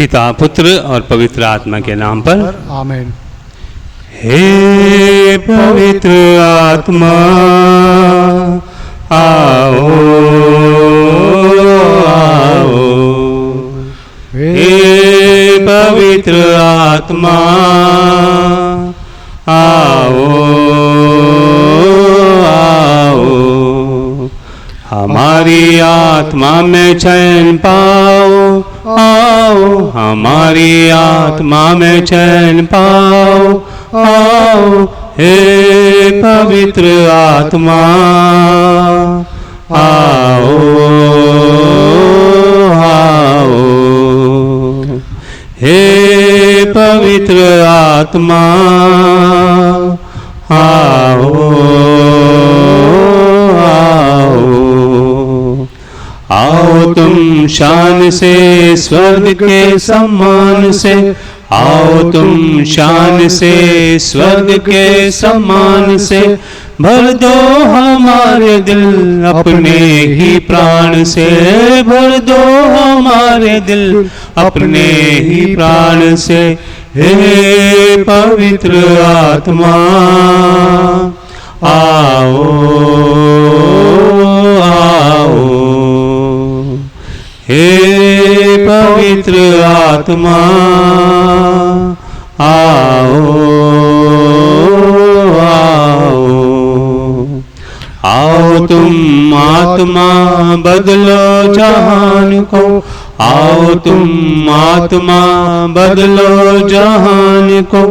पिता पुत्र और पवित्र आत्मा के नाम पर आमीन। हे पवित्र आत्मा आओ आओ, हे पवित्र आत्मा आओ आओ, हमारी आत्मा में चैन पाओ आओ, हमारी आत्मा में चैन पाओ आओ, हे पवित्र आत्मा आओ आओ, हे पवित्र आत्मा आओ आओ, आओ तुम शान से स्वर्ग के सम्मान से, आओ तुम शान से स्वर्ग के सम्मान से, भर दो हमारे दिल अपने ही प्राण से, भर दो हमारे दिल अपने ही प्राण से, हे पवित्र आत्मा आओ आओ, हे पवित्र आत्मा आओ आओ, आओ तुम आत्मा बदलो जहान को, आओ तुम आत्मा बदलो जहान को,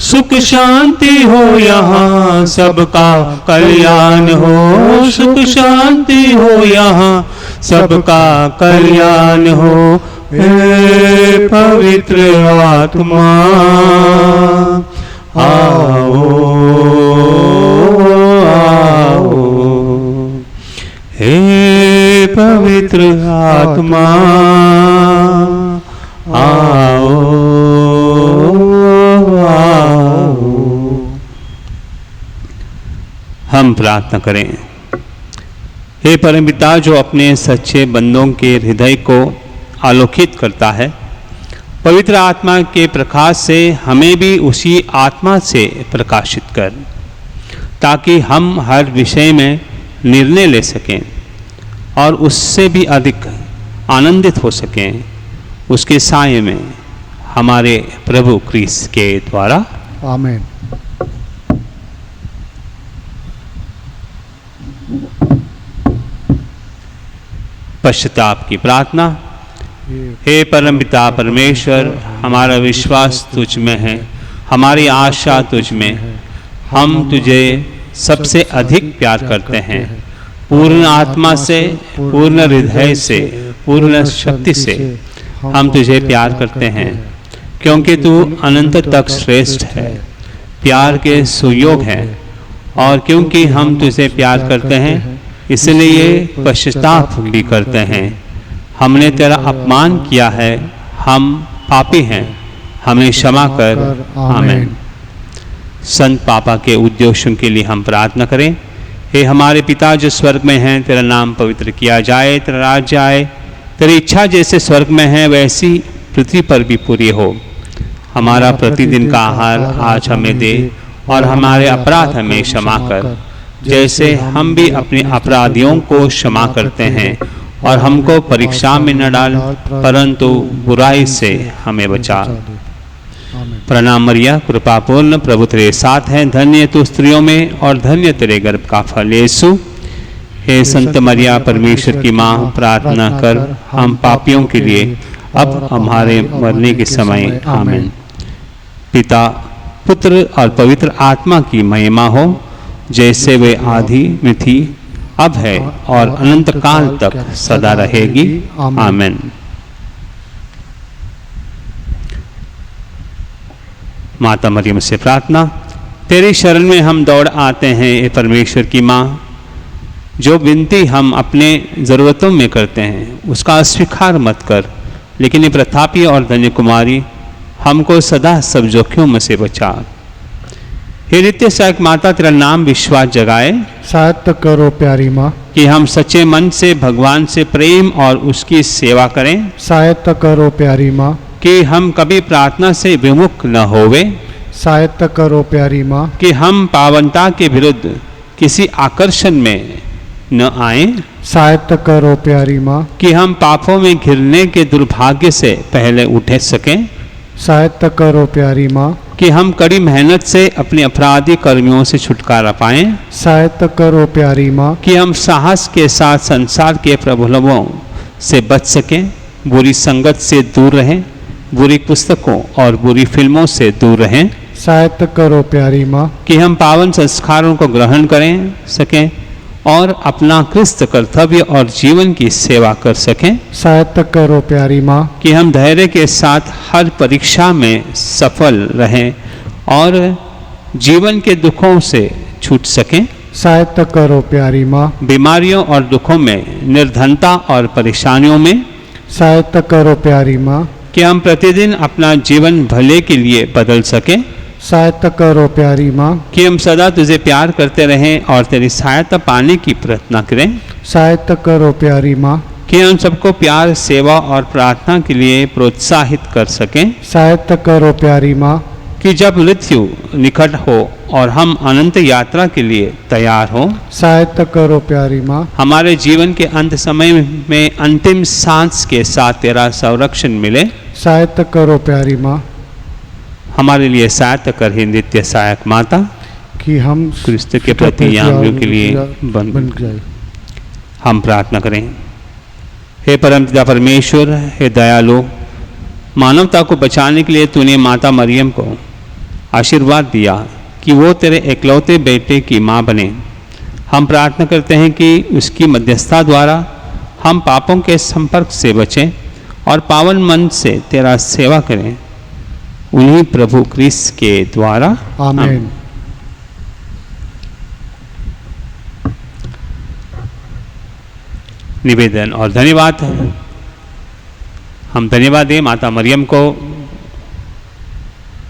सुख शांति हो यहाँ सबका कल्याण हो, सुख शांति हो यहाँ सबका कल्याण हो, हे पवित्र आत्मा आओ आओ, हे पवित्र आत्मा आओ आओ। हम प्रार्थना करें। हे परमपिता, जो अपने सच्चे बंदों के हृदय को आलोकित करता है, पवित्र आत्मा के प्रकाश से हमें भी उसी आत्मा से प्रकाशित कर, ताकि हम हर विषय में निर्णय ले सकें और उससे भी अधिक आनंदित हो सकें, उसके साये में हमारे प्रभु क्रिस्त के द्वारा। आमीन। पश्चाताप की प्रार्थना। हे परमपिता परमेश्वर, हमारा विश्वास तुझ में है, हमारी आशा तुझ में है, हम तुझे सबसे अधिक प्यार करते हैं, पूर्ण आत्मा से, पूर्ण हृदय से, पूर्ण शक्ति से हम तुझे प्यार करते हैं, क्योंकि तू अनंत तक श्रेष्ठ है, प्यार के सुयोग है, और क्योंकि हम तुझे प्यार करते हैं इसलिए पश्चाताप भी करते हैं। हमने तेरा अपमान किया है, हम पापी हैं, हमें क्षमा कर। आमीन। संत पापा के उद्देश्यों के लिए हम प्रार्थना करें। हे हमारे पिता जो स्वर्ग में हैं, तेरा नाम पवित्र किया जाए, तेरा राज्य आए, तेरी इच्छा जैसे स्वर्ग में है वैसी पृथ्वी पर भी पूरी हो। हमारा प्रतिदिन का आहार आज हमें दे, और हमारे अपराध हमें क्षमा कर, जैसे हम भी अपने अपराधियों को क्षमा करते हैं, और हमको परीक्षा में न डाल, परंतु बुराई से हमें बचा। प्रणाम मरिया, कृपा पूर्ण, प्रभु तेरे साथ है, धन्य तू स्त्रियों में और धन्य तेरे गर्भ का फल यीशु। हे संत मरिया परमेश्वर की माँ, प्रार्थना कर हम पापियों के लिए अब हमारे मरने के समय। आमीन। पिता, पुत्र और पवित्र आत्मा की महिमा हो, जैसे वे आदि में थी, अब है और अनंत काल तक सदा रहेगी। आमीन। माता मरियम से प्रार्थना। तेरी शरण में हम दौड़ आते हैं, ये परमेश्वर की माँ, जो विनती हम अपने ज़रूरतों में करते हैं उसका अस्वीकार मत कर, लेकिन ये प्रतापी और धन्य कुमारी, हमको सदा सब जोखिमों में से बचा। हे नित्य सहायक माता, तेरा नाम विश्वास जगाए, सहायता करो प्यारी माँ, कि हम सच्चे मन से भगवान से प्रेम और उसकी सेवा करें। सहायता करो प्यारी माँ, कि हम कभी प्रार्थना से विमुख न होवे, सहायता करो प्यारी माँ, कि हम पावनता के विरुद्ध किसी आकर्षण में न आए, सहायता करो प्यारी माँ, कि हम पापों में घिरने के दुर्भाग्य से पहले उठ सकें, सहायता करो प्यारी माँ, कि हम कड़ी मेहनत से अपने अपराधी कर्मियों से छुटकारा पाएं, सहायता करो प्यारी माँ, कि हम साहस के साथ संसार के प्रलोभनों से बच सकें, बुरी संगत से दूर रहें, बुरी पुस्तकों और बुरी फिल्मों से दूर रहें, सहायता करो प्यारी माँ, कि हम पावन संस्कारों को ग्रहण करें सकें और अपना क्रिस्त कर्तव्य और जीवन की सेवा कर सकें, सहायता करो प्यारी माँ, कि हम धैर्य के साथ हर परीक्षा में सफल रहें और जीवन के दुखों से छूट सकें, सहायता करो प्यारी माँ, बीमारियों और दुखों में, निर्धनता और परेशानियों में, सहायता करो प्यारी माँ, कि हम प्रतिदिन अपना जीवन भले के लिए बदल सकें, सहायता करो प्यारी माँ, कि हम सदा तुझे प्यार करते रहें और तेरी सहायता पाने की प्रार्थना करें, सहायता करो प्यारी माँ, कि हम सबको प्यार, सेवा और प्रार्थना के लिए प्रोत्साहित कर सकें, सहायता करो प्यारी माँ, कि जब मृत्यु निकट हो और हम अनंत यात्रा के लिए तैयार हो, सहायता करो प्यारी माँ, हमारे जीवन के अंत समय में अंतिम सांस के साथ तेरा संरक्षण मिले, सहायता करो प्यारी माँ, हमारे लिए सहायता कर हे नित्य सहायक माता, कि हम क्रिस्त के प्रति यामियों के लिए बन जाए। हम प्रार्थना करें। हे परमपिता परमेश्वर, हे दयालु, मानवता को बचाने के लिए तूने माता मरियम को आशीर्वाद दिया कि वो तेरे एकलौते बेटे की माँ बने। हम प्रार्थना करते हैं कि उसकी मध्यस्थता द्वारा हम पापों के संपर्क से बचें और पावन मन से तेरा सेवा करें। उन्हीं प्रभु क्रिस्त के द्वारा आमीन। निवेदन और धन्यवाद। हम धन्यवाद दें माता मरियम को,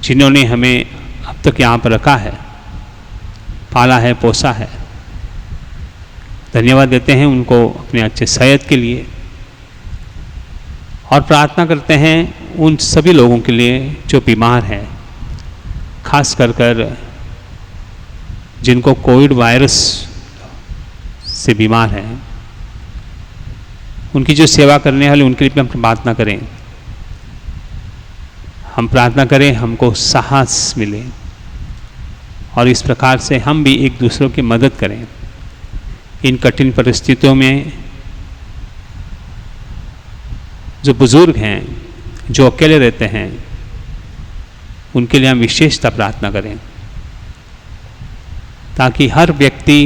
जिन्होंने हमें अब तक यहाँ पर रखा है, पाला है, पोसा है। धन्यवाद देते हैं उनको अपने अच्छे सेहत के लिए और प्रार्थना करते हैं उन सभी लोगों के लिए जो बीमार हैं, खास कर जिनको कोविड वायरस से बीमार हैं, उनकी जो सेवा करने वाले उनके लिए हम प्रार्थना करें। हम प्रार्थना करें हमको साहस मिले और इस प्रकार से हम भी एक दूसरों की मदद करें। इन कठिन परिस्थितियों में जो बुजुर्ग हैं, जो अकेले रहते हैं, उनके लिए हम विशेषता प्रार्थना करें, ताकि हर व्यक्ति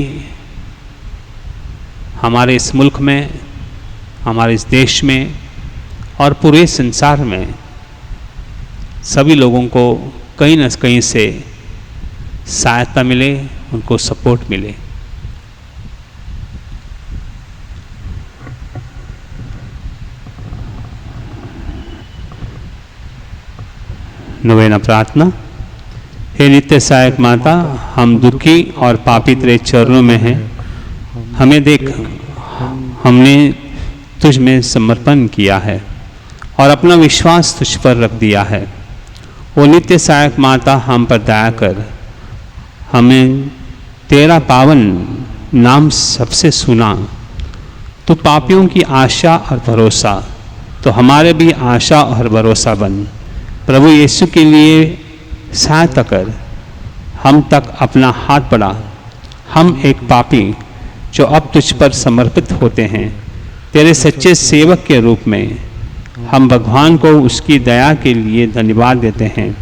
हमारे इस मुल्क में, हमारे इस देश में और पूरे संसार में सभी लोगों को कहीं न कहीं से सहायता मिले, उनको सपोर्ट मिले। नवेना प्रार्थना। हे नित्य सहायक माता, हम दुखी और पापी तेरे चरणों में हैं। हमें देख, हमने तुझ में समर्पण किया है और अपना विश्वास तुझ पर रख दिया है। वो नित्य सहायक माता, हम पर दया कर, हमें तेरा पावन नाम सबसे सुना। तो पापियों की आशा और भरोसा, तो हमारे भी आशा और भरोसा बन। प्रभु यीशु के लिए सहायता कर, हम तक अपना हाथ बढ़ा। हम एक पापी जो अब तुझ पर समर्पित होते हैं, तेरे सच्चे सेवक के रूप में हम भगवान को उसकी दया के लिए धन्यवाद देते हैं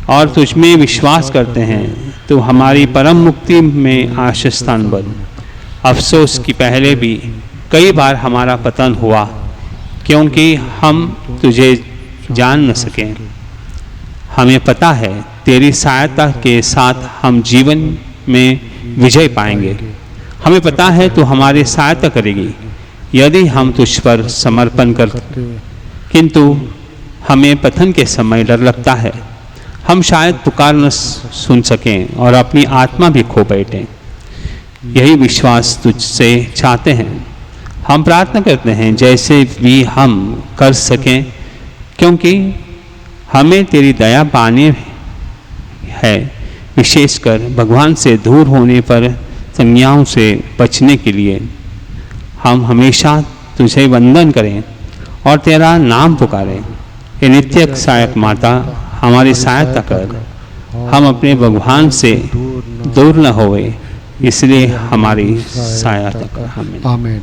और तुझ में विश्वास करते हैं। तो हमारी परम मुक्ति में आशीर्वाद बन। अफसोस कि पहले भी कई बार हमारा पतन हुआ, क्योंकि हम तुझे जान न सकें। हमें पता है तेरी सहायता के साथ हम जीवन में विजय पाएंगे। हमें पता है तू हमारी सहायता करेगी यदि हम तुझ पर समर्पण कर, किंतु हमें पतन के समय डर लगता है। हम शायद पुकार न सुन सकें और अपनी आत्मा भी खो बैठें। यही विश्वास तुझसे चाहते हैं। हम प्रार्थना करते हैं जैसे भी हम कर सकें, क्योंकि हमें तेरी दया पाने है, विशेषकर भगवान से दूर होने पर संज्ञाओं से बचने के लिए हम हमेशा तुझे वंदन करें और तेरा नाम पुकारें। ये नित्य सहायक माता हमारी सहायता कर, हम अपने भगवान से दूर न होए, इसलिए हमारी सहायता कर। आमीन। आमीन।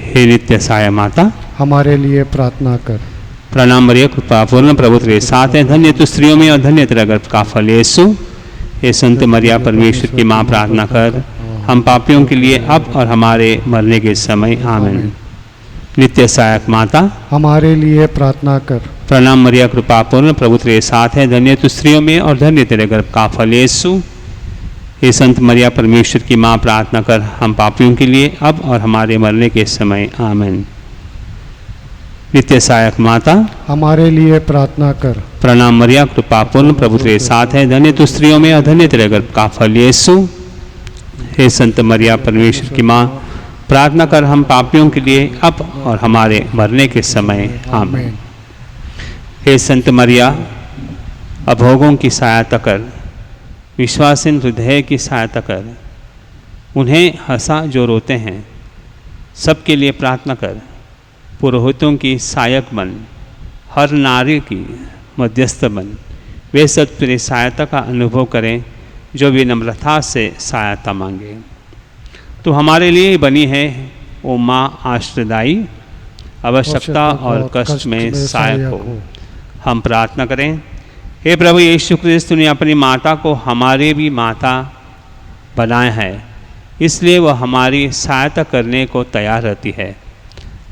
हे नित्य सहाय माता हमारे लिए प्रार्थना कर। प्रणाम मरिया, कृपा पूर्ण प्रभु तेरे साथ है, धन्य तू स्त्रियों में और धन्य तेरा गर्भ का फल यीशु। हे संत मरिया परमेश्वर की माँ, प्रार्थना कर हम पापियों के लिए अब और हमारे मरने के समय। आमीन। नित्य सहायक माता हमारे लिए प्रार्थना कर। प्रणाम मरिया, कृपा पूर्ण प्रभु तेरे साथ है, धन्य तू स्त्रियों में और धन्य तेरे गर्भ का फल यीशु। हे संत मरिया परमेश्वर की माँ, प्रार्थना कर हम पापियों के लिए अब और हमारे मरने के समय। आमीन। नित्य सहायक माता हमारे लिए प्रार्थना कर। प्रणाम मरिया, कृपा पूर्ण प्रभु तेरे साथ है, धन्य तू स्त्रियों में और धन्य तेरे गर्भ का फल यीशु। हे संत मरिया परमेश्वर की माँ, प्रार्थना कर हम पापियों के लिए अब और हमारे मरने के समय। आमीन। हे संत मरिया, अभोगों की सहायता कर, विश्वासीन हृदय की सहायता कर, उन्हें हंसा जो रोते हैं, सबके लिए प्रार्थना कर। पुरोहितों की सहायक बन, हर नारी की मध्यस्थ बन, वे सब तेरी सहायता का अनुभव करें जो विनम्रता से सहायता मांगे। तो हमारे लिए बनी है ओ माँ आश्रयदायी, आवश्यकता और कष्ट में सहायक हो। हम प्रार्थना करें। हे प्रभु यीशु क्रिस्त, ने अपनी माता को हमारे भी माता बनाया है, इसलिए वह हमारी सहायता करने को तैयार रहती है।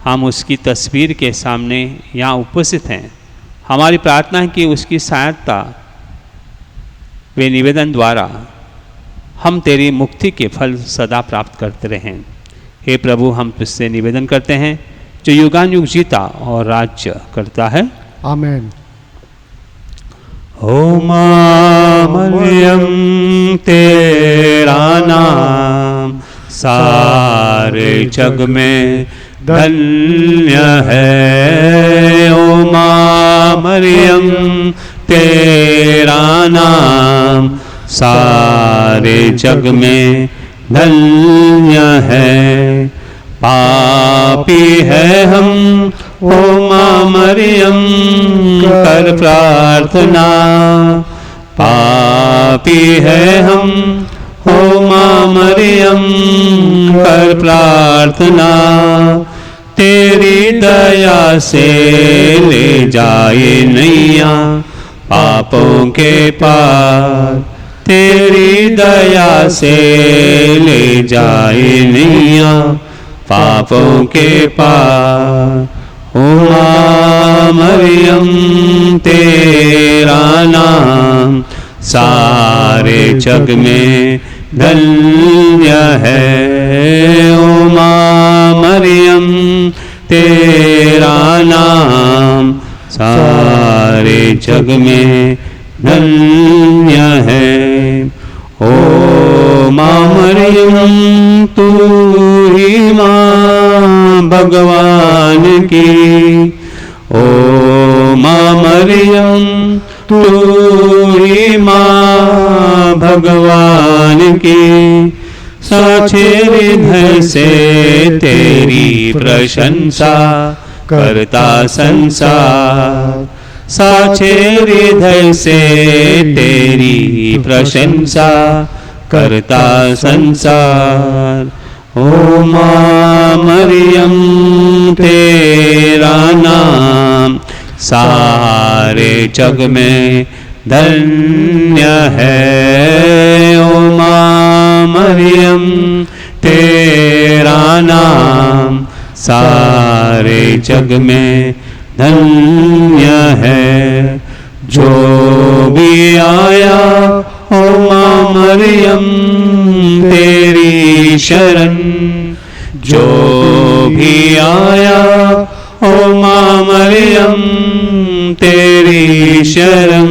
हम उसकी तस्वीर के सामने यहाँ उपस्थित हैं। हमारी प्रार्थना है कि उसकी सहायता वे निवेदन द्वारा हम तेरी मुक्ति के फल सदा प्राप्त करते रहें। हे प्रभु, हम तुझसे निवेदन करते हैं जो युगानुयुग जीता और राज्य करता है। आमीन। ओ मां मरियम, तेरा नाम सारे जग में धन्य है। ओ मां मरियम, तेरा नाम सारे जग में धन्य है। पापी है हम, ओ मां मरियम कर प्रार्थना। पापी है हम, ओ मां मरियम कर प्रार्थना। तेरी दया से ले जाए नैया पापों के पार। तेरी दया से ले जाए नैया पापों के पार। ओ मां मरियम, तेरा नाम सारे जग में धन्य है। ओ मां मरियम, तेरा नाम सारे जग में धन्य है। ओ मां मरियम, तू ही मां भगवान की। ओ मां मरियम, तू ही मां भगवान की। साचे हृदय से तेरी प्रशंसा करता संसार। साचे हृदय से तेरी प्रशंसा करता संसार। ओ मां मरियम, तेरा नाम सारे जग में धन्य है। ओ मां मरियम, तेरा नाम सारे जग में धन्य है। जो भी आया ओ मां मरियम तेरी शरण। जो भी आया ओ मां मरियम तेरी शरण।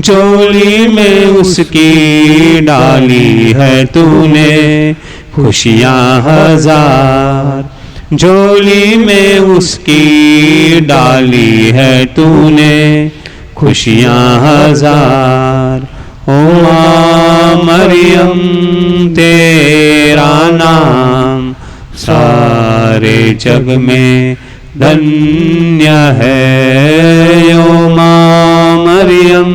झोली में उसकी डाली है तूने खुशियां हजार। झोली में उसकी डाली है तूने खुशियां हजार। ओ मां मरियम तेरा नाम सारे जग में धन्य है। ओ मां मरियम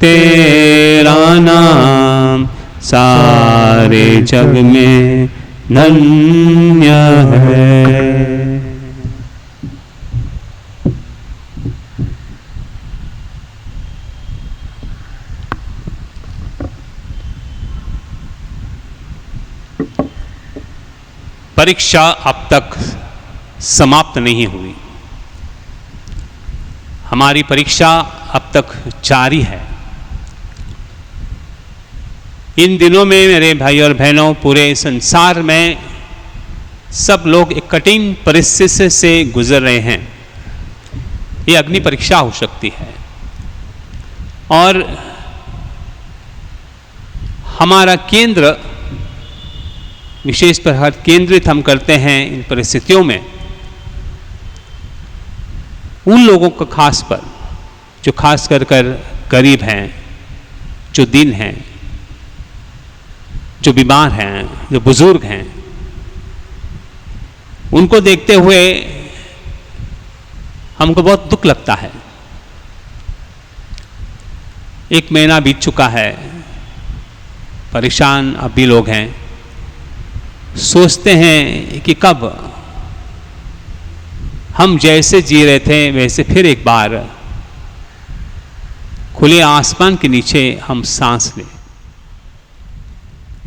तेरा नाम सारे जग में धन्य है। परीक्षा अब तक समाप्त नहीं हुई। हमारी परीक्षा अब तक जारी है। इन दिनों में मेरे भाई और बहनों, पूरे संसार में सब लोग एक कठिन परिस्थिति से गुजर रहे हैं। ये अग्नि परीक्षा हो सकती है और हमारा केंद्र विशेष पर केंद्रित हम करते हैं इन परिस्थितियों में उन लोगों को खास पर जो खास कर गरीब हैं, जो दीन हैं, जो बीमार हैं, जो बुजुर्ग हैं, उनको देखते हुए हमको बहुत दुख लगता है। एक महीना बीत चुका है, परेशान अब भी लोग हैं। सोचते हैं कि कब हम जैसे जी रहे थे वैसे फिर एक बार खुले आसमान के नीचे हम सांस लें।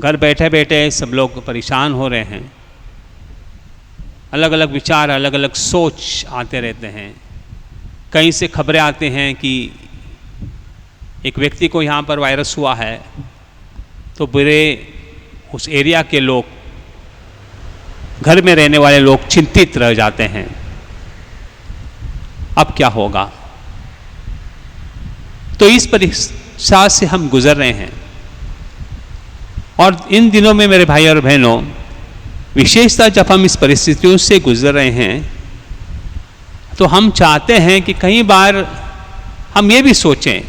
घर बैठे बैठे सब लोग परेशान हो रहे हैं। अलग अलग विचार, अलग अलग सोच आते रहते हैं। कहीं से खबरें आते हैं कि एक व्यक्ति को यहाँ पर वायरस हुआ है, तो पूरे उस एरिया के लोग, घर में रहने वाले लोग चिंतित रह जाते हैं, अब क्या होगा। तो इस परीक्षा से हम गुजर रहे हैं और इन दिनों में मेरे भाई और बहनों, विशेषतः जब हम इस परिस्थितियों से गुजर रहे हैं तो हम चाहते हैं कि कई बार हम ये भी सोचें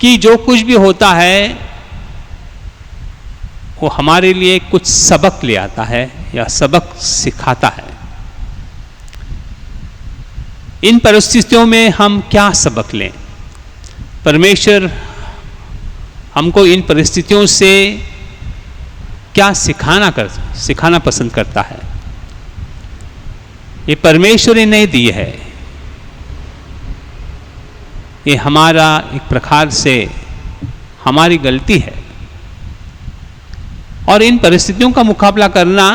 कि जो कुछ भी होता है वो हमारे लिए कुछ सबक ले आता है या सबक सिखाता है। इन परिस्थितियों में हम क्या सबक लें? परमेश्वर हमको इन परिस्थितियों से क्या सिखाना पसंद करता है? ये परमेश्वर ने नहीं दी है, ये हमारा एक प्रकार से हमारी गलती है। और इन परिस्थितियों का मुकाबला करना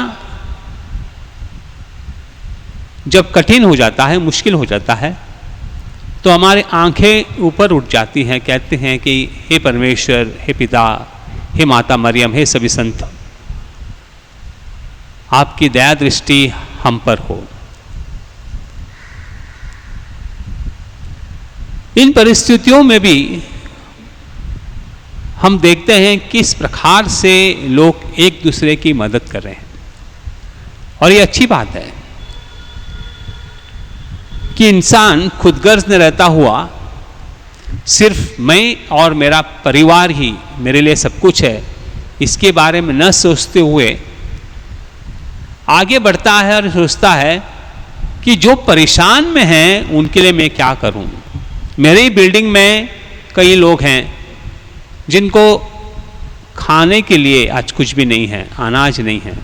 जब कठिन हो जाता है, मुश्किल हो जाता है, तो हमारी आंखें ऊपर उठ जाती हैं। कहते हैं कि हे परमेश्वर, हे पिता, हे माता मरियम, हे सभी संत, आपकी दया दृष्टि हम पर हो। इन परिस्थितियों में भी हम देखते हैं किस प्रकार से लोग एक दूसरे की मदद कर रहे हैं। और ये अच्छी बात है कि इंसान खुदगर्ज न रहता हुआ सिर्फ मैं और मेरा परिवार ही मेरे लिए सब कुछ है, इसके बारे में न सोचते हुए आगे बढ़ता है और सोचता है कि जो परेशान में हैं उनके लिए मैं क्या करूं। मेरे ही बिल्डिंग में कई लोग हैं जिनको खाने के लिए आज कुछ भी नहीं है, अनाज नहीं है,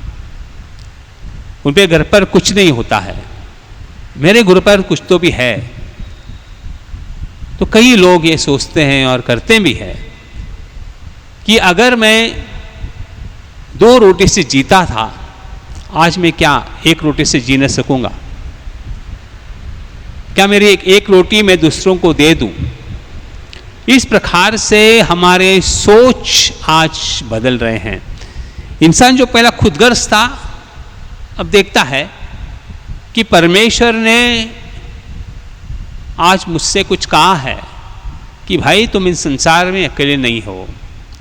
उन पे घर पर कुछ नहीं होता है। मेरे घर पर कुछ तो भी है। तो कई लोग ये सोचते हैं और करते भी हैं कि अगर मैं 2 रोटी से जीता था, आज मैं क्या 1 रोटी से जी न सकूंगा? क्या मेरी एक रोटी मैं दूसरों को दे दूं? इस प्रकार से हमारे सोच आज बदल रहे हैं। इंसान जो पहला खुदगर्ज था, अब देखता है कि परमेश्वर ने आज मुझसे कुछ कहा है कि भाई तुम इस संसार में अकेले नहीं हो,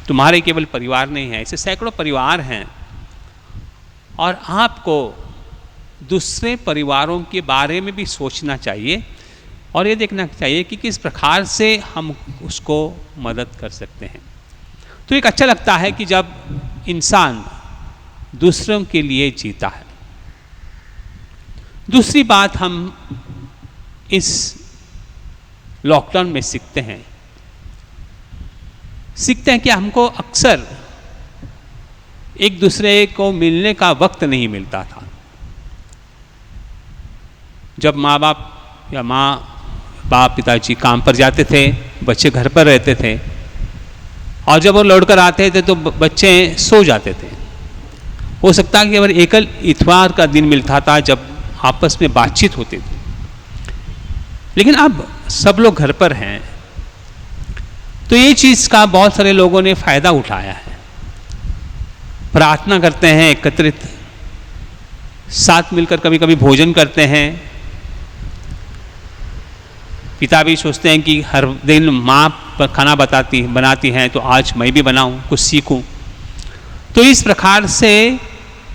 तुम्हारे केवल परिवार नहीं है, ऐसे सैकड़ों परिवार हैं और आपको दूसरे परिवारों के बारे में भी सोचना चाहिए और ये देखना चाहिए कि किस प्रकार से हम उसको मदद कर सकते हैं। तो एक अच्छा लगता है कि जब इंसान दूसरों के लिए जीता है। दूसरी बात हम इस लॉकडाउन में सीखते हैं कि हमको अक्सर एक दूसरे को मिलने का वक्त नहीं मिलता था। जब माँ बाप या माँ बाप पिताजी काम पर जाते थे, बच्चे घर पर रहते थे और जब वो लौट कर आते थे तो बच्चे सो जाते थे। हो सकता है कि अगर एकल इतवार का दिन मिलता था जब आपस में बातचीत होती थी, लेकिन अब सब लोग घर पर हैं तो ये चीज़ का बहुत सारे लोगों ने फ़ायदा उठाया है। प्रार्थना करते हैं एकत्रित, साथ मिलकर कभी कभी भोजन करते हैं। पिता भी सोचते हैं कि हर दिन माँ खाना बनाती हैं तो आज मैं भी बनाऊं, कुछ सीखूं। तो इस प्रकार से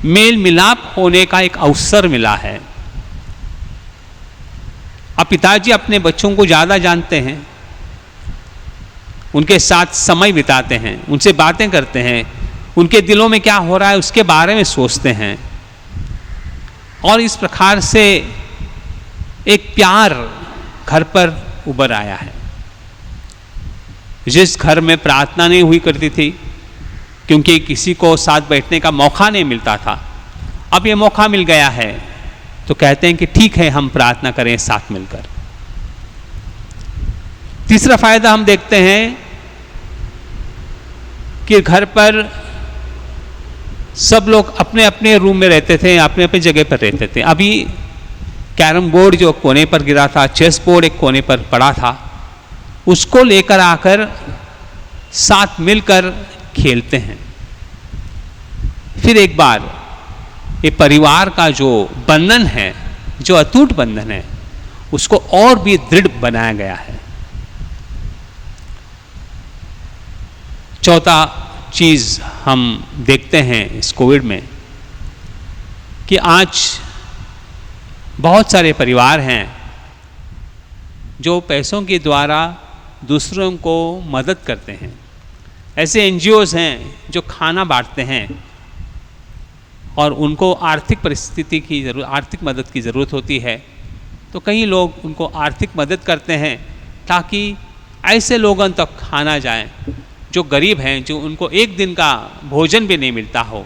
मेल मिलाप होने का एक अवसर मिला है। अब पिताजी अपने बच्चों को ज़्यादा जानते हैं, उनके साथ समय बिताते हैं, उनसे बातें करते हैं, उनके दिलों में क्या हो रहा है उसके बारे में सोचते हैं और इस प्रकार से एक प्यार घर पर उभर आया है। जिस घर में प्रार्थना नहीं हुई करती थी क्योंकि किसी को साथ बैठने का मौका नहीं मिलता था, अब ये मौका मिल गया है तो कहते हैं कि ठीक है हम प्रार्थना करें साथ मिलकर। तीसरा फायदा हम देखते हैं कि घर पर सब लोग अपने अपने रूम में रहते थे, अपने अपने जगह पर रहते थे। अभी कैरम बोर्ड जो कोने पर गिरा था, चेस बोर्ड एक कोने पर पड़ा था, उसको लेकर आकर साथ मिलकर खेलते हैं। फिर एक बार ये परिवार का जो बंधन है, जो अटूट बंधन है, उसको और भी दृढ़ बनाया गया है। चौथा चीज़ हम देखते हैं इस कोविड में कि आज बहुत सारे परिवार हैं जो पैसों के द्वारा दूसरों को मदद करते हैं। ऐसे एनजीओज हैं जो खाना बांटते हैं और उनको आर्थिक परिस्थिति की आर्थिक मदद की ज़रूरत होती है तो कई लोग उनको आर्थिक मदद करते हैं ताकि ऐसे लोगों तक खाना जाए जो गरीब हैं, जो उनको एक दिन का भोजन भी नहीं मिलता हो।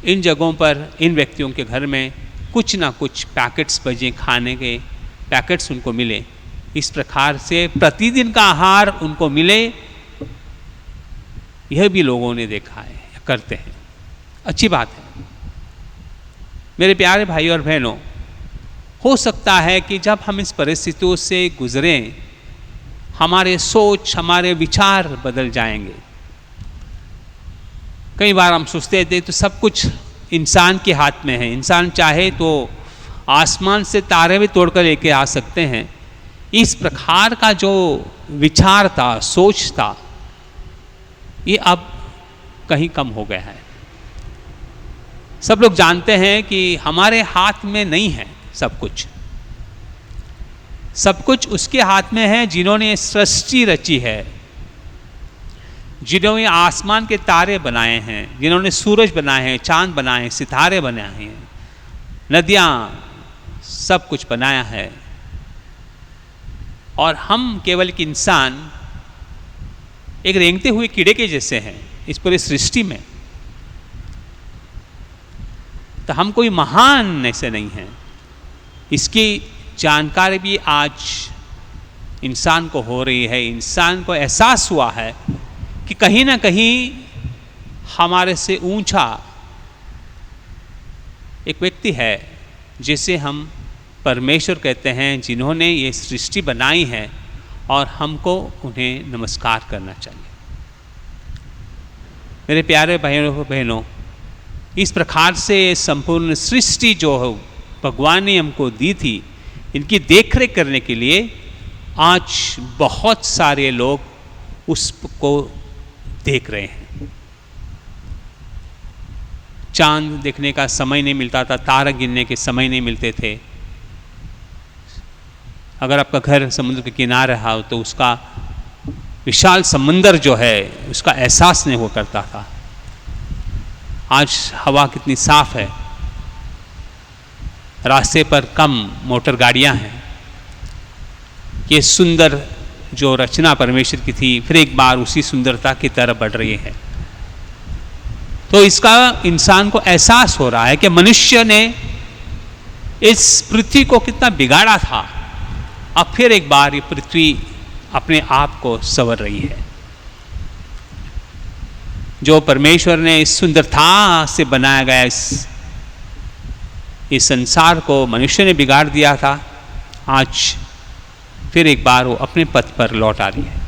इन जगहों पर इन व्यक्तियों के घर में कुछ ना कुछ पैकेट्स बचे, खाने के पैकेट्स उनको मिले। इस प्रकार से प्रतिदिन का आहार उनको मिले, यह भी लोगों ने देखा है, करते हैं। अच्छी बात है। मेरे प्यारे भाई और बहनों, हो सकता है कि जब हम इस परिस्थितियों से गुजरें हमारे सोच, हमारे विचार बदल जाएंगे। कई बार हम सोचते थे तो सब कुछ इंसान के हाथ में है, इंसान चाहे तो आसमान से तारे भी तोड़कर लेके आ सकते हैं। इस प्रकार का जो विचार था, सोच था, ये अब कहीं कम हो गया है। सब लोग जानते हैं कि हमारे हाथ में नहीं है सब कुछ। सब कुछ उसके हाथ में है जिन्होंने सृष्टि रची है, जिन्होंने आसमान के तारे बनाए हैं, जिन्होंने सूरज बनाए हैं, चांद बनाए हैं, सितारे बनाए हैं, नदियाँ, सब कुछ बनाया है। और हम केवल एक इंसान, एक रेंगते हुए कीड़े के जैसे हैं इस पूरी सृष्टि में। तो हम कोई महान ऐसे नहीं हैं। इसकी जानकारी भी आज इंसान को हो रही है। इंसान को एहसास हुआ है कि कहीं ना कहीं हमारे से ऊंचा एक व्यक्ति है जिसे हम परमेश्वर कहते हैं, जिन्होंने ये सृष्टि बनाई है और हमको उन्हें नमस्कार करना चाहिए। मेरे प्यारे भाइयों बहनों, इस प्रकार से संपूर्ण सृष्टि जो भगवान ने हमको दी थी, इनकी देखरेख करने के लिए आज बहुत सारे लोग उसको देख रहे हैं। चांद देखने का समय नहीं मिलता था, तारा गिनने के समय नहीं मिलते थे। अगर आपका घर समुद्र के किनारे रहा हो तो उसका विशाल समंदर जो है उसका एहसास नहीं हो करता था। आज हवा कितनी साफ है, रास्ते पर कम मोटर गाड़ियां हैं। ये सुंदर जो रचना परमेश्वर की थी फिर एक बार उसी सुंदरता की तरफ बढ़ रही है। तो इसका इंसान को एहसास हो रहा है कि मनुष्य ने इस पृथ्वी को कितना बिगाड़ा था। अब फिर एक बार ये पृथ्वी अपने आप को संवर रही है। जो परमेश्वर ने इस सुंदरता से बनाया गया इस संसार को मनुष्य ने बिगाड़ दिया था, आज फिर एक बार वो अपने पथ पर लौट आ रही है।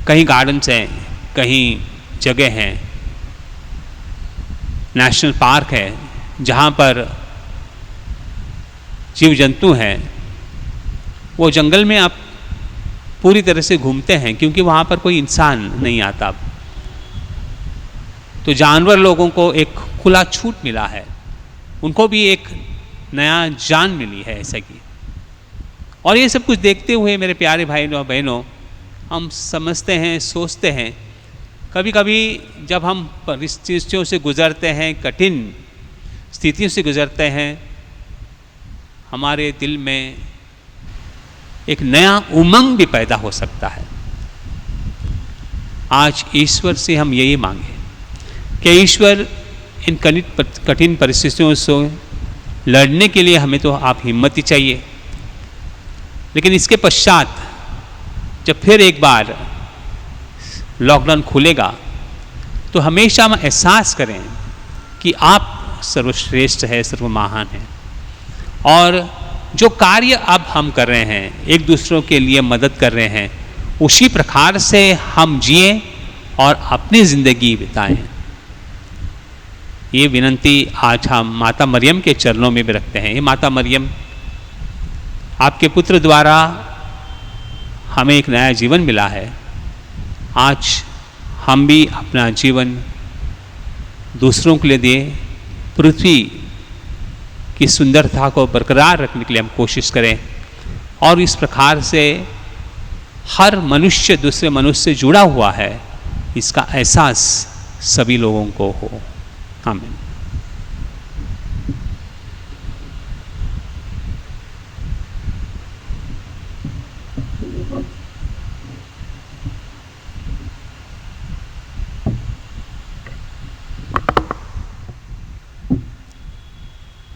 कहीं गार्डन्स हैं, कहीं जगह हैं, नेशनल पार्क है जहाँ पर जीव जंतु हैं। वो जंगल में आप पूरी तरह से घूमते हैं क्योंकि वहाँ पर कोई इंसान नहीं आता। तो जानवर लोगों को एक खुला छूट मिला है, उनको भी एक नया जान मिली है ऐसा की। और ये सब कुछ देखते हुए मेरे प्यारे भाई और बहनों, हम समझते हैं, सोचते हैं, कभी कभी जब हम परिस्थितियों से गुजरते हैं, कठिन स्थितियों से गुजरते हैं, हमारे दिल में एक नया उमंग भी पैदा हो सकता है। आज ईश्वर से हम यही मांगे कि ईश्वर इन कठिन परिस्थितियों से लड़ने के लिए हमें तो आप हिम्मत ही चाहिए, लेकिन इसके पश्चात जब फिर एक बार लॉकडाउन खुलेगा तो हमेशा हम एहसास करें कि आप सर्वश्रेष्ठ है, सर्वमहान है। और जो कार्य अब हम कर रहे हैं, एक दूसरों के लिए मदद कर रहे हैं, उसी प्रकार से हम जिए और अपनी ज़िंदगी बिताएं। ये विनंती आज हम माता मरियम के चरणों में भी रखते हैं। ये माता मरियम, आपके पुत्र द्वारा हमें एक नया जीवन मिला है। आज हम भी अपना जीवन दूसरों के लिए दें, पृथ्वी की सुंदरता को बरकरार रखने के लिए हम कोशिश करें और इस प्रकार से हर मनुष्य दूसरे मनुष्य से जुड़ा हुआ है, इसका एहसास सभी लोगों को हो। आमीन।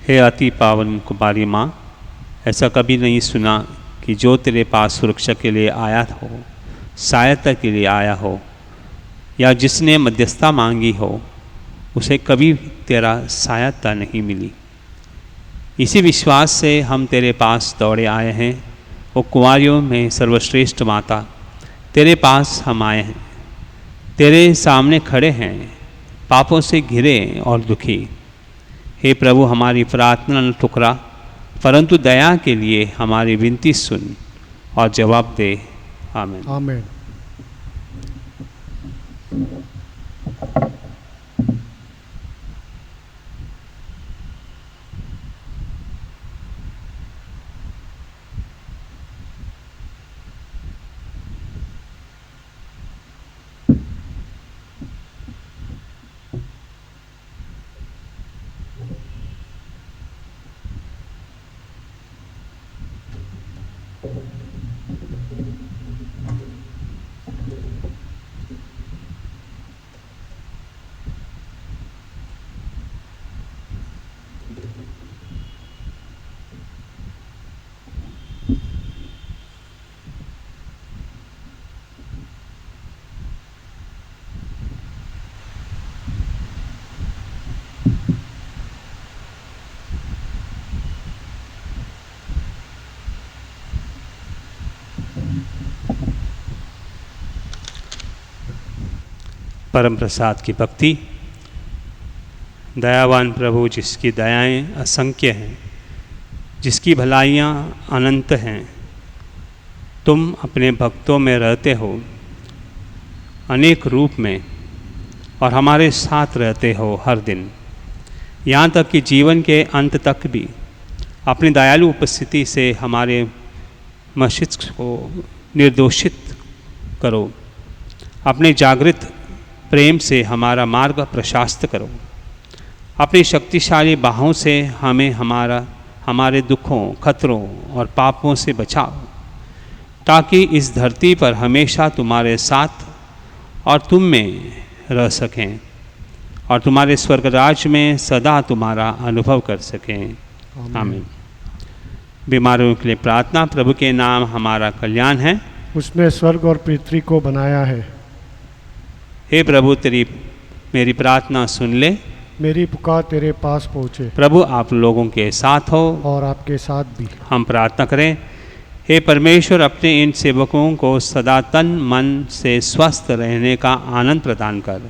हे अति पावन कुमारी माँ, ऐसा कभी नहीं सुना कि जो तेरे पास सुरक्षा के लिए आया हो, सहायता के लिए आया हो, या जिसने मध्यस्थता मांगी हो, उसे कभी तेरा सहायता नहीं मिली। इसी विश्वास से हम तेरे पास दौड़े आए हैं। वो कुंवारियों में सर्वश्रेष्ठ माता, तेरे पास हम आए हैं, तेरे सामने खड़े हैं, पापों से घिरे और दुखी। हे प्रभु, हमारी प्रार्थना न ठुकरा, परंतु दया के लिए हमारी विनती सुन और जवाब दे। आमीन। आमीन। परम प्रसाद की भक्ति। दयावान प्रभु, जिसकी दयाएं असंख्य हैं, जिसकी भलाइयाँ अनंत हैं, तुम अपने भक्तों में रहते हो, अनेक रूप में और हमारे साथ रहते हो हर दिन, यहाँ तक कि जीवन के अंत तक भी अपनी दयालु उपस्थिति से हमारे मस्तिष्क को निर्दोषित करो। अपने जागृत प्रेम से हमारा मार्ग प्रशस्त करो। अपनी शक्तिशाली बाहों से हमें हमारे दुखों, खतरों और पापों से बचाओ, ताकि इस धरती पर हमेशा तुम्हारे साथ और तुम में रह सकें और तुम्हारे स्वर्ग राज्य में सदा तुम्हारा अनुभव कर सकें। आमीन। बीमारों के लिए प्रार्थना। प्रभु के नाम हमारा कल्याण है, उसने स्वर्ग और पृथ्वी को बनाया है। हे प्रभु, तेरी मेरी प्रार्थना सुन ले। मेरी पुकार तेरे पास पहुँचे। प्रभु, आप लोगों के साथ हो और आपके साथ भी। हम प्रार्थना करें। हे परमेश्वर, अपने इन सेवकों को सदा तन मन से स्वस्थ रहने का आनंद प्रदान कर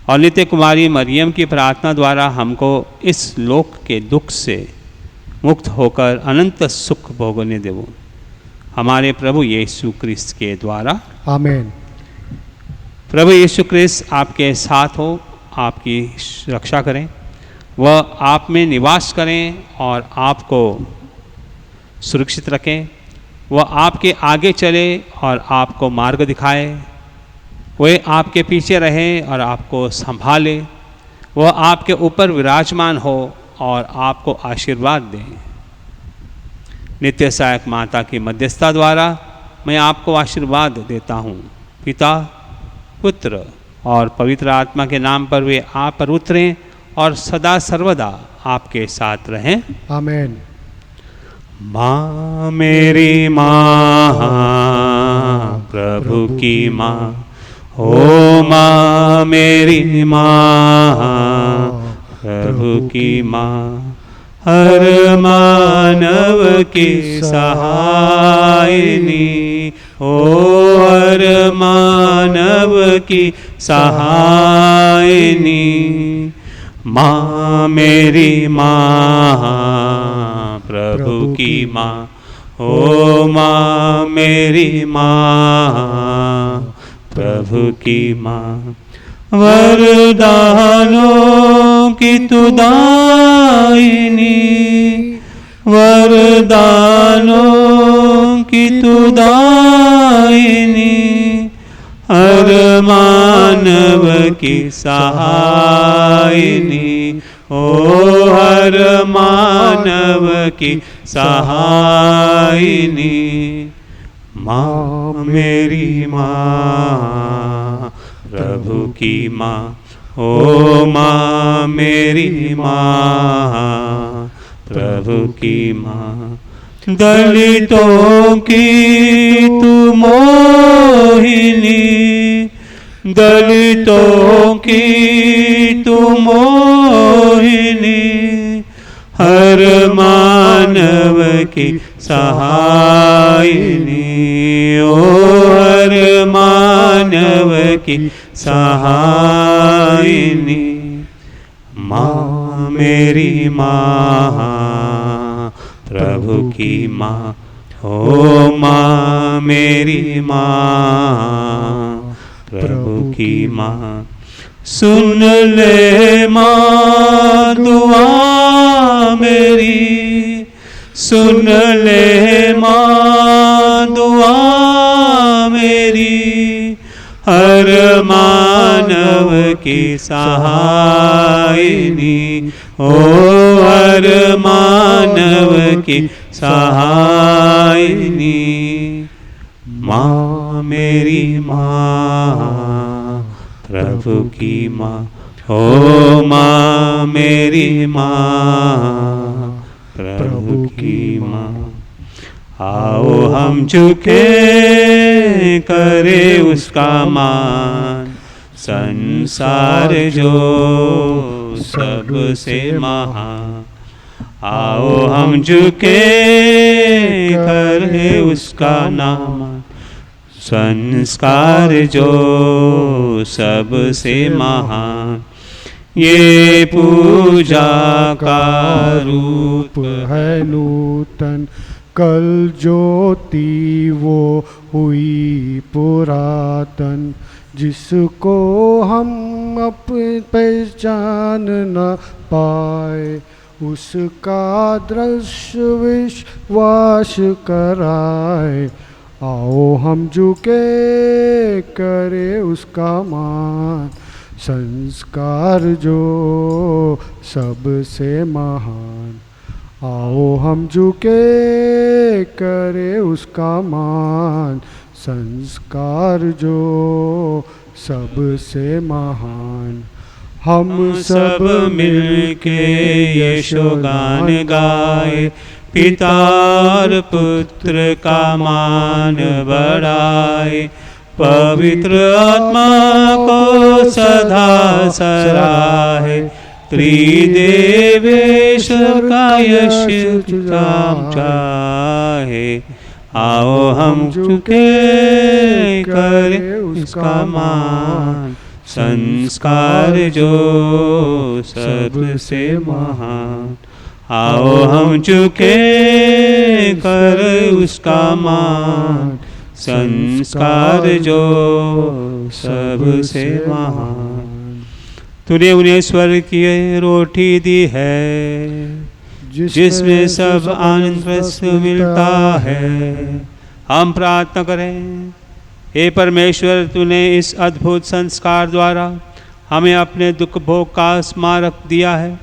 और नित्य कुमारी मरियम की प्रार्थना द्वारा हमको इस लोक के दुख से मुक्त होकर अनंत सुख भोगने देवो। हमारे प्रभु यीशु क्रिस्त के द्वारा। आमीन। प्रभु यीशु क्रिस्त आपके साथ हो, आपकी रक्षा करें, वह आप में निवास करें और आपको सुरक्षित रखें। वह आपके आगे चले और आपको मार्ग दिखाए। वह आपके पीछे रहे और आपको संभाले। वह आपके ऊपर विराजमान हो और आपको आशीर्वाद दें। नित्य सहायक माता की मध्यस्थता द्वारा मैं आपको आशीर्वाद देता हूँ। पिता, पुत्र और पवित्र आत्मा के नाम पर वे आप पर उतरें और सदा सर्वदा आपके साथ रहें। आमीन। माँ मेरी माँ, प्रभु की माँ, ओ माँ मेरी माँ, प्रभु की माँ, हर मानव की सहायनी, ओ हर मानव की सहायनी। माँ मेरी माँ, प्रभु की माँ, ओ माँ मेरी माँ, प्रभु की माँ। वरदानों की तू दायिनी, वरदानों की तू दायिनी, हर मानव की सहायनी, ओ हर मानव की सहायनी। माँ मेरी माँ, प्रभु की माँ, ओ माँ मेरी माँ, प्रभु की माँ। दलितों की तू मोहिनी, दलितों की तू मोहिनी, हर मानव की सहायनी, ओ हर मानव की सहायनी। माँ मेरी माँ, प्रभु की माँ, ओ माँ मेरी माँ, प्रभु की माँ। सुन ले माँ दुआ मेरी, सुन ले माँ दुआ मेरी, हर मानव की सहायनी, ओ हर मानव की सहायनी। माँ मेरी माँ, प्रभु की माँ, ओ माँ मेरी माँ, प्रभु की माँ। आओ हम झुके करे उसका मान, संसार जो सबसे महान। आओ हम झुके करे उसका नाम, संस्कार जो सबसे महान। ये पूजा का रूप है नूतन, कल ज्योति वो हुई पुरातन। जिसको हम पहचान न पाए, उसका दृश्य विश्वास कराए। आओ हम झुके करे उसका मान, संस्कार जो सबसे महान। आओ हम झुके करे उसका मान, संस्कार जो सबसे महान। हम सब मिलके यशोगान गाए, पिता और पुत्र का मान बढ़ाए। पवित्र आत्मा को सदा सराहे, त्रिदेवेश्वर का यश चाहे। आओ हम झुके करे उसका मान, संस्कार जो सबसे महान। आओ हम झुके कर उसका मान, संस्कार जो सबसे महान। तूने उन्हें स्वर्ग की रोटी दी है, जिसमें सब आनंद रस मिलता है। हम प्रार्थना करें। हे परमेश्वर, तूने इस अद्भुत संस्कार द्वारा हमें अपने दुख भोग का स्मारक दिया है।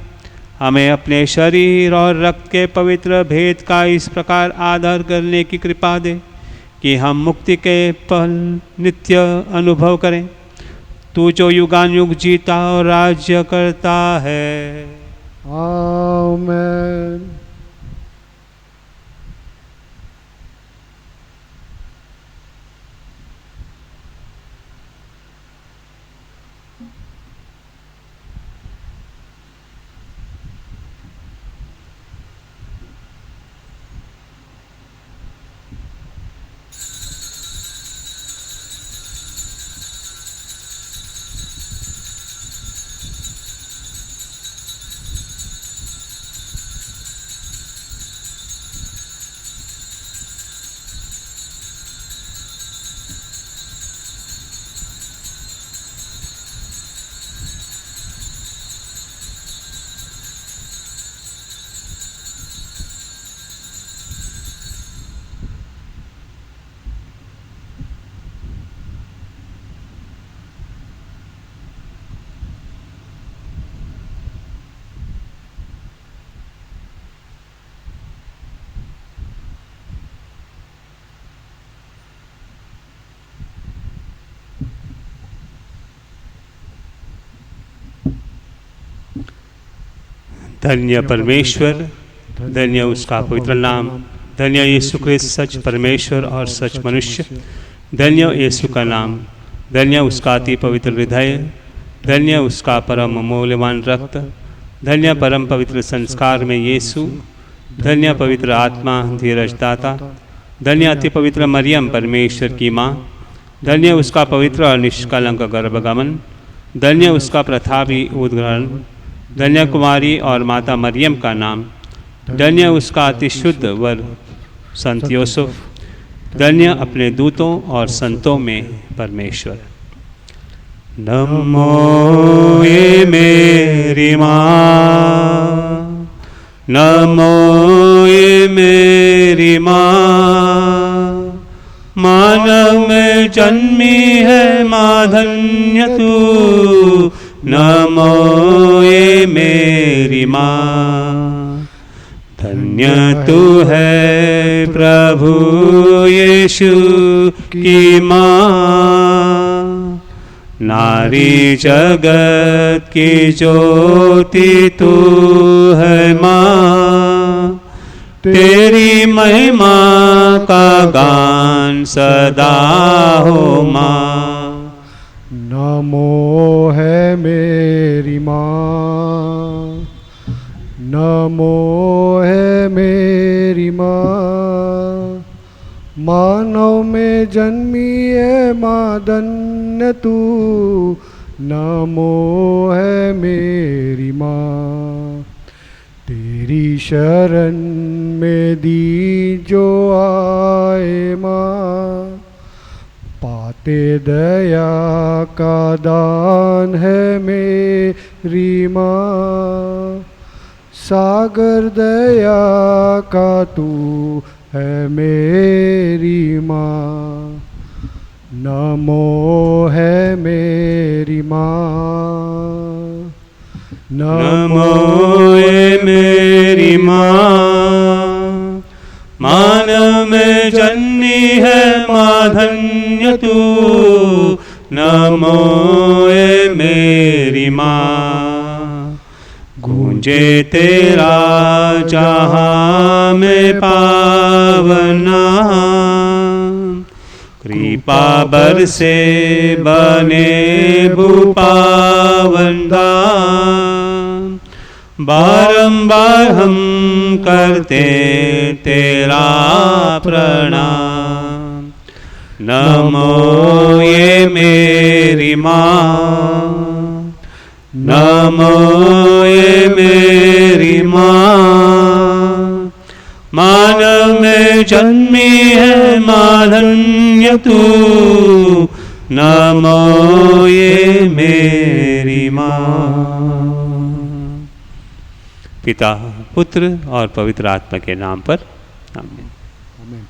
हमें अपने शरीर और रक्त के पवित्र भेद का इस प्रकार आदर करने की कृपा दे कि हम मुक्ति के पल नित्य अनुभव करें। तू जो युगानुयुग जीता और राज्य करता है। आमेन। धन्य परमेश्वर, धन्य उसका पवित्र नाम, धन्य यीशु क्रिस्त सच परमेश्वर और सच मनुष्य, धन्य यीशु का नाम, धन्य उसका अति पवित्र हृदय, धन्य उसका परम मूल्यवान रक्त, धन्य परम पवित्र संस्कार में यीशु, धन्य पवित्र आत्मा धीरजदाता, धन्य अति पवित्र मरियम परमेश्वर की माँ, धन्य उसका पवित्र और निष्कलंक गर्भगमन, धन्य उसका प्रतापी उद्ग्रहण, धन्य कुमारी और माता मरियम का नाम, धन्य उसका अति शुद्ध वर संत यूसुफ, धन्य अपने दूतों और संतों में परमेश्वर। नमो ये मेरी माँ, नमो ये मेरी माँ, मानव में जन्मी है माँ धन्य तू, नमो ये मेरी माँ, धन्य तू है प्रभु यीशु की माँ, नारी जगत की ज्योति तू है माँ, तेरी महिमा का गान सदा हो माँ। नमो है मेरी माँ, नमो है मेरी माँ, मानव में जन्मी है माँ धन्य तू, नमो है मेरी माँ, तेरी शरण में दी जो आए माँ, पात ते दया का दान है मेरी माँ, सागर दया का तू है मेरी माँ। नमो है मेरी माँ, नमो है मेरी माँ, मानव में जन्मी है माँ धन्य तू। नमो है मेरी माँ, गूंजे तेरा जहाँ में पावना। कृपा बरसे बने भूपावन दान, बारंबार हम करते तेरा प्रणाम। नमो ये मेरी माँ, नमो ये मेरी माँ, मानव में जन्मी है माँ धन्य तू। नमो ये मेरी माँ। पिता, पुत्र और पवित्र आत्मा के नाम पर आमीन। आमीन।